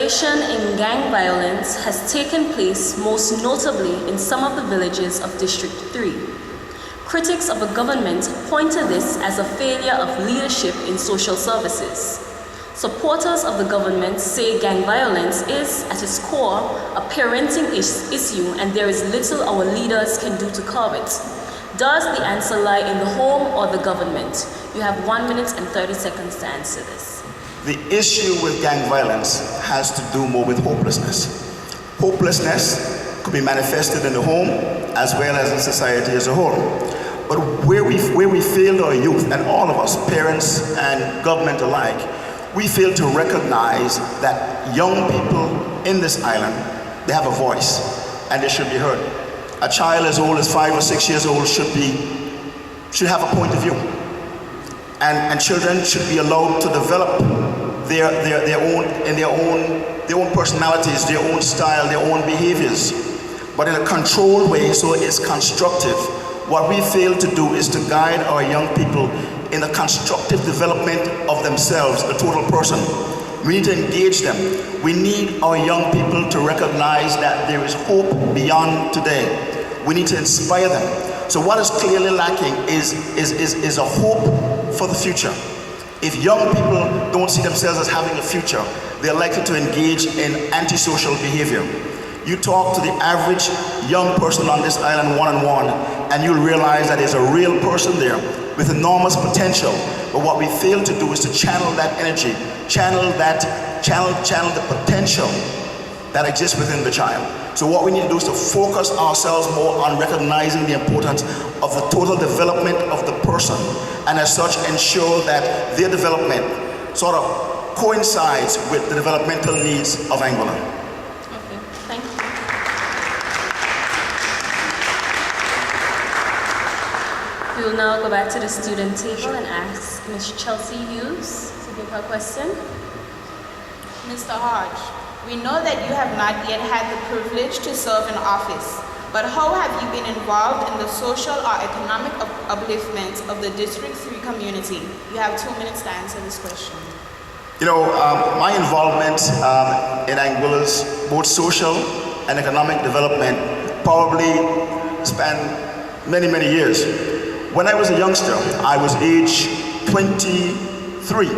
In gang violence has taken place most notably in some of the villages of District 3. Critics of the government point to this as a failure of leadership in social services. Supporters of the government say gang violence is, at its core, a parenting issue and there is little our leaders can do to curb it. Does the answer lie in the home or the government? You have 1 minute and 30 seconds to answer this. The issue with gang violence has to do more with hopelessness. Hopelessness could be manifested in the home as well as in society as a whole. But where we failed our youth, and all of us, parents and government alike, we fail to recognize that young people in this island, they have a voice and they should be heard. A child as old as 5 or 6 years old should have a point of view. And children should be allowed to develop their own personalities, their own style, their own behaviors, but in a controlled way so it's constructive. What we fail to do is to guide our young people in the constructive development of themselves, the total person. We need to engage them. We need our young people to recognize that there is hope beyond today. We need to inspire them. So what is clearly lacking is a hope for the future. If young people don't see themselves as having a future, they're likely to engage in antisocial behavior. You talk to the average young person on this island one-on-one, and you'll realize that there's a real person there with enormous potential. But what we fail to do is to channel that energy, channel the potential that exists within the child. So what we need to do is to focus ourselves more on recognizing the importance of the total development of the person, and as such ensure that their development sort of coincides with the developmental needs of Anguilla. Okay, thank you. We will now go back to the student table and ask Ms. Chelsea Hughes to give her question. Mr. Hodge, we know that you have not yet had the privilege to serve in office, but how have you been involved in the social or economic upliftment of the District 3 community? You have 2 minutes to answer this question. You know, my involvement in Anguilla's both social and economic development probably spanned many, many years. When I was a youngster, I was age 23.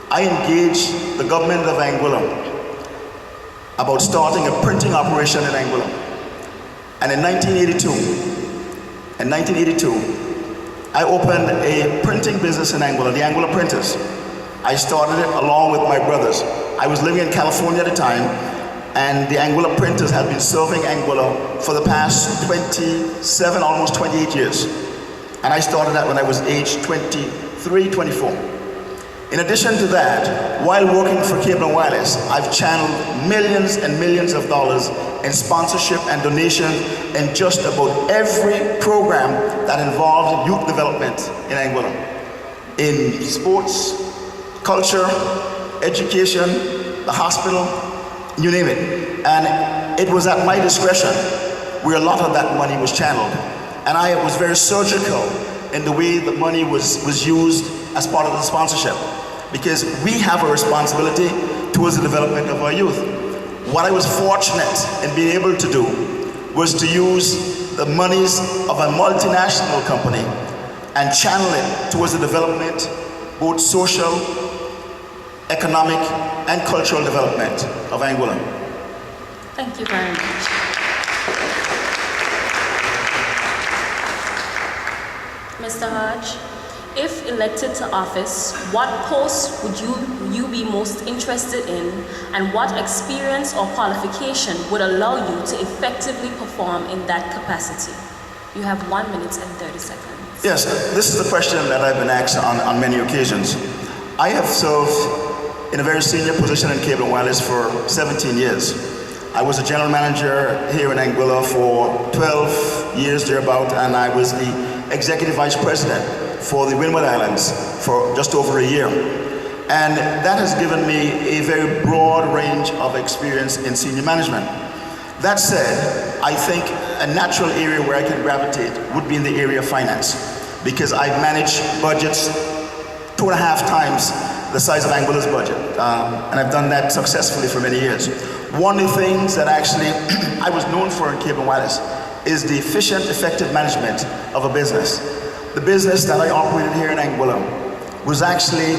I engaged the government of Anguilla about starting a printing operation in Anguilla. And in 1982, I opened a printing business in Anguilla, the Anguilla Printers. I started it along with my brothers. I was living in California at the time, and the Anguilla Printers had been serving Anguilla for the past 27, almost 28 years. And I started that when I was age 23, 24. In addition to that, while working for Cable & Wireless, I've channeled millions and millions of dollars in sponsorship and donation in just about every program that involved youth development in Anguilla. In sports, culture, education, the hospital, you name it. And it was at my discretion where a lot of that money was channeled. And I was very surgical in the way the money was used as part of the sponsorship, because we have a responsibility towards the development of our youth. What I was fortunate in being able to do was to use the monies of a multinational company and channel it towards the development, both social, economic, and cultural development of Anguilla. Thank you very much. Mr. Hodge, if elected to office, what post would you be most interested in, and what experience or qualification would allow you to effectively perform in that capacity? You have 1 minute and 30 seconds. Yes, this is the question that I've been asked on many occasions. I have served in a very senior position in Cable & Wireless for 17 years. I was a general manager here in Anguilla for 12 years thereabout, and I was the executive vice president for the Windward Islands for just over a year. And that has given me a very broad range of experience in senior management. That said, I think a natural area where I can gravitate would be in the area of finance, because I've managed budgets 2.5 times the size of Angola's budget. And I've done that successfully for many years. One of the things that actually I was known for in Cape and Wireless is the efficient, effective management of a business. The business that I operated here in Angola was actually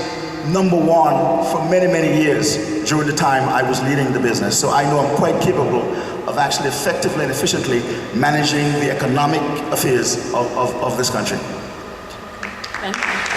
number one for many, many years during the time I was leading the business. So I know I'm quite capable of actually effectively and efficiently managing the economic affairs of this country. Thank you.